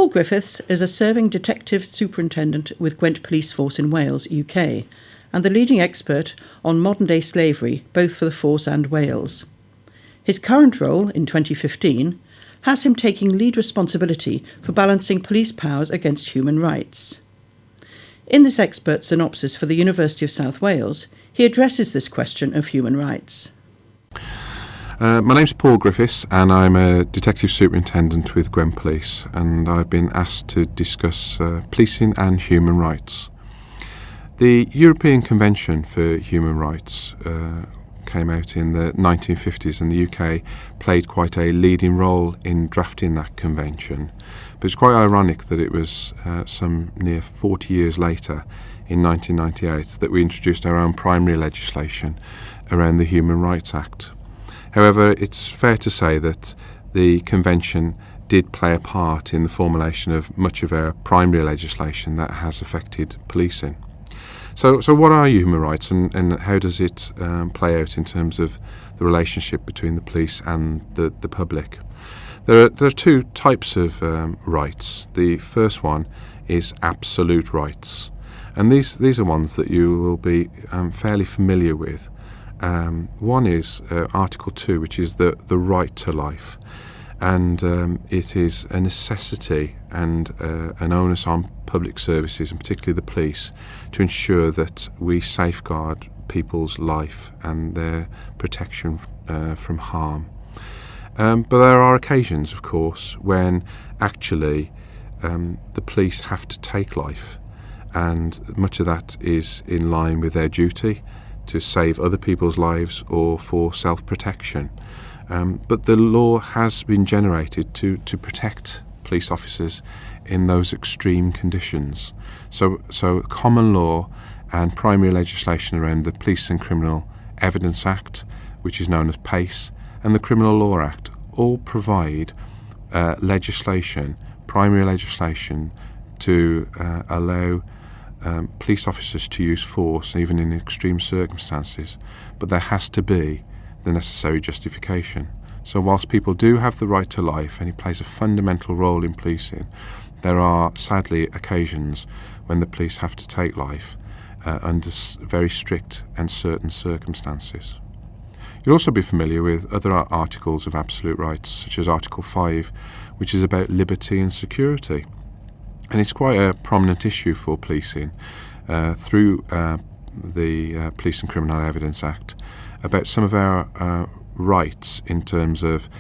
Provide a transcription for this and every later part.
Paul Griffithis is a serving detective superintendent with Glent Police Force in Wales, UK, and the leading expert on modern-day slavery, both for the force and Wales. His current role, in 2015, has him taking lead responsibility for balancing police powers against human rights. In this expert synopsis for the University of South Wales, he addresses this question of human rights. My name's Paul Griffiths and I'm a Detective Superintendent with Glent Police, and I've been asked to discuss policing and human rights. The European Convention for Human Rights came out in the 1950s, and the UK played quite a leading role in drafting that convention. But it's quite ironic that it was some near 40 years later, in 1998, that we introduced our own primary legislation around the Human Rights Act. However, it's fair to say that the convention did play a part in the formulation of much of our primary legislation that has affected policing. So what are human rights, and how does it play out in terms of the relationship between the police and the public? There are two types of rights. The first one is absolute rights, and these are ones that you will be fairly familiar with. One is Article 2, which is the right to life, and it is a necessity and an onus on public services, and particularly the police, to ensure that we safeguard people's life and their protection from harm. But there are occasions, of course, when actually the police have to take life, and much of that is in line with their duty to save other people's lives or for self-protection. But the law has been generated to protect police officers in those extreme conditions. So common law and primary legislation around the Police and Criminal Evidence Act, which is known as PACE, and the Criminal Law Act all provide legislation, primary legislation, to allow police officers to use force even in extreme circumstances, but there has to be the necessary justification. So whilst people do have the right to life, and it plays a fundamental role in policing, there are sadly occasions when the police have to take life under very strict and certain circumstances. You'll also be familiar with other articles of absolute rights, such as Article 5, which is about liberty and security. And it's quite a prominent issue for policing through the Police and Criminal Evidence Act, about some of our rights in terms of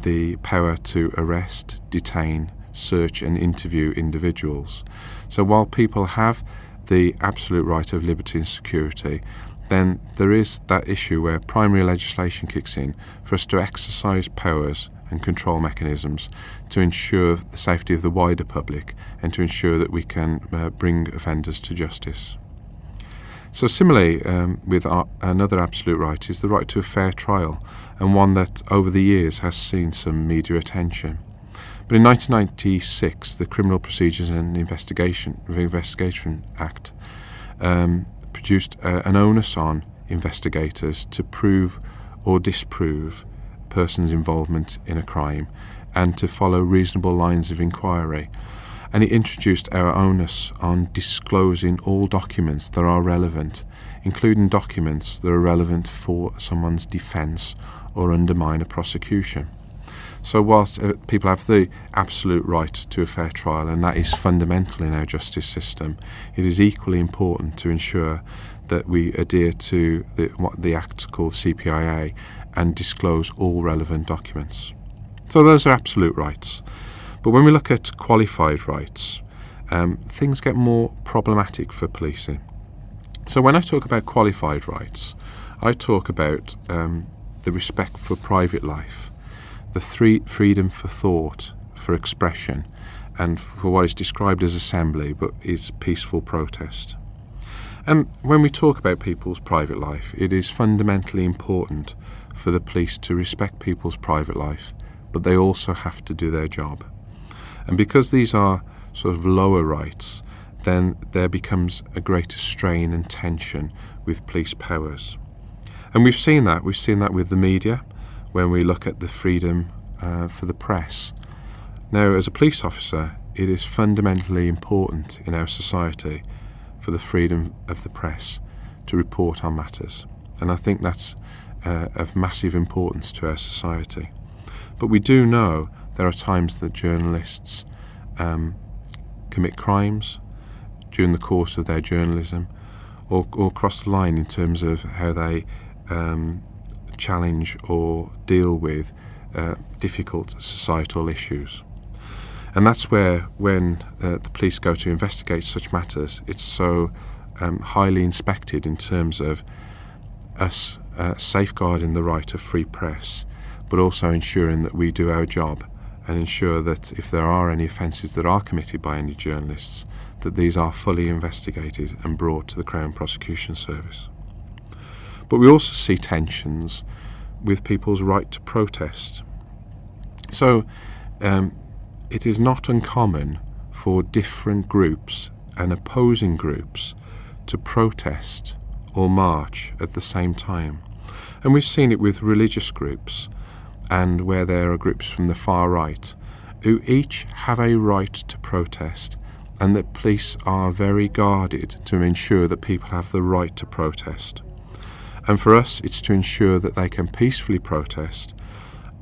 the power to arrest, detain, search and interview individuals. So while people have the absolute right of liberty and security, then there is that issue where primary legislation kicks in for us to exercise powers and control mechanisms to ensure the safety of the wider public and to ensure that we can bring offenders to justice. So similarly, with another absolute right is the right to a fair trial, and one that over the years has seen some media attention. But in 1996, the Criminal Procedures and Investigation Act produced an onus on investigators to prove or disprove person's involvement in a crime and to follow reasonable lines of inquiry. And it introduced our onus on disclosing all documents that are relevant, including documents that are relevant for someone's defence or undermine a prosecution. So whilst people have the absolute right to a fair trial, and that is fundamental in our justice system, it is equally important to ensure that we adhere to what the Act called CPIA and disclose all relevant documents. So those are absolute rights. But when we look at qualified rights, things get more problematic for policing. So when I talk about qualified rights, I talk about the respect for private life, the freedom for thought, for expression, and for what is described as assembly but is peaceful protest. And when we talk about people's private life, it is fundamentally important for the police to respect people's private life, but they also have to do their job. And because these are sort of lower rights, then there becomes a greater strain and tension with police powers. And we've seen that with the media, when we look at the freedom for the press. Now, as a police officer, it is fundamentally important in our society for the freedom of the press to report on matters. And I think that's of massive importance to our society. But we do know there are times that journalists commit crimes during the course of their journalism, or cross the line in terms of how they challenge or deal with difficult societal issues. And that's where, when the police go to investigate such matters, it's so highly inspected in terms of us safeguarding the right of free press, but also ensuring that we do our job and ensure that if there are any offences that are committed by any journalists, that these are fully investigated and brought to the Crown Prosecution Service. But we also see tensions with people's right to protest. So it is not uncommon for different groups and opposing groups to protest or march at the same time. And we've seen it with religious groups, and where there are groups from the far right who each have a right to protest, and that police are very guarded to ensure that people have the right to protest. And for us, it's to ensure that they can peacefully protest,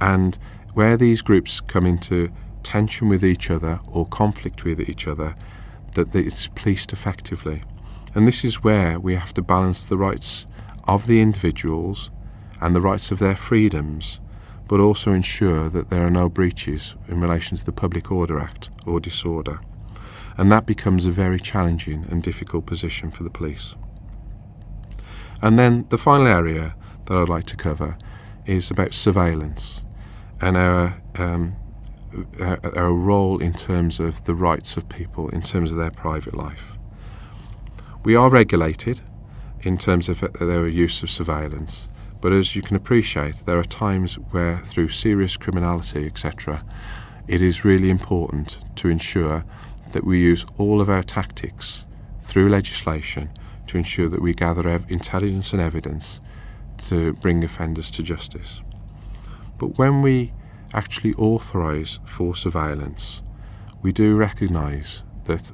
and where these groups come into tension with each other or conflict with each other, that it's policed effectively. And this is where we have to balance the rights of the individuals and the rights of their freedoms, but also ensure that there are no breaches in relation to the Public Order Act or disorder. And that becomes a very challenging and difficult position for the police. And then the final area that I'd like to cover is about surveillance and our role in terms of the rights of people in terms of their private life. We are regulated in terms of their use of surveillance, but as you can appreciate, there are times where, through serious criminality, etc., it is really important to ensure that we use all of our tactics through legislation to ensure that we gather intelligence and evidence to bring offenders to justice. But when we actually authorise for surveillance, we do recognise that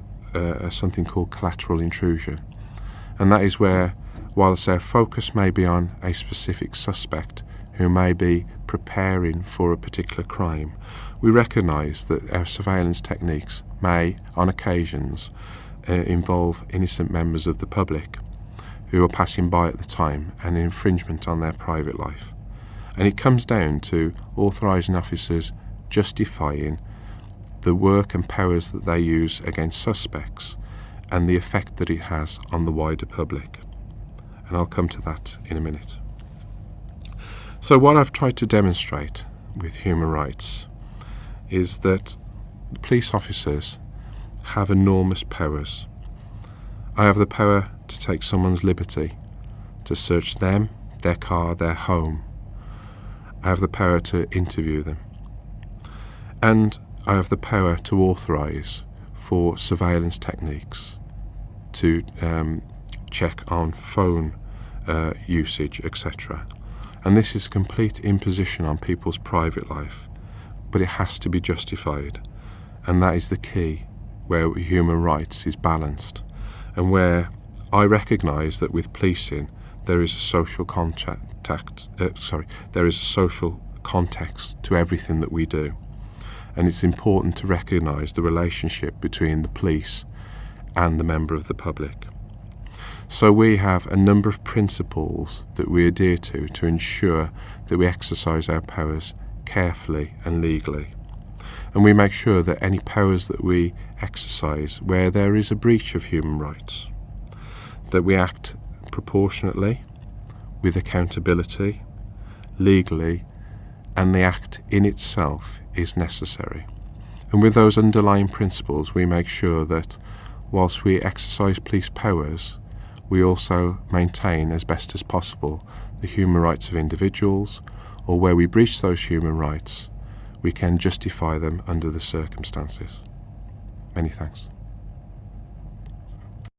something called collateral intrusion, and that is where, whilst our focus may be on a specific suspect who may be preparing for a particular crime, we recognise that our surveillance techniques may, on occasions, involve innocent members of the public who are passing by at the time, and an infringement on their private life. And it comes down to authorising officers justifying the work and powers that they use against suspects and the effect that it has on the wider public. And I'll come to that in a minute. So what I've tried to demonstrate with human rights is that police officers have enormous powers. I have the power to take someone's liberty, to search them, their car, their home. I have the power to interview them. And I have the power to authorise for surveillance techniques, to check on phone usage, etc. And this is a complete imposition on people's private life, but it has to be justified. And that is the key, where human rights is balanced, and where I recognise that with policing there is a social there is a social context to everything that we do, and it's important to recognise the relationship between the police and the member of the public. So we have a number of principles that we adhere to ensure that we exercise our powers carefully and legally. And we make sure that any powers that we exercise where there is a breach of human rights, that we act proportionately, with accountability, legally, and the act in itself is necessary. And with those underlying principles, we make sure that whilst we exercise police powers, we also maintain as best as possible the human rights of individuals, or where we breach those human rights, we can justify them under the circumstances. Many thanks.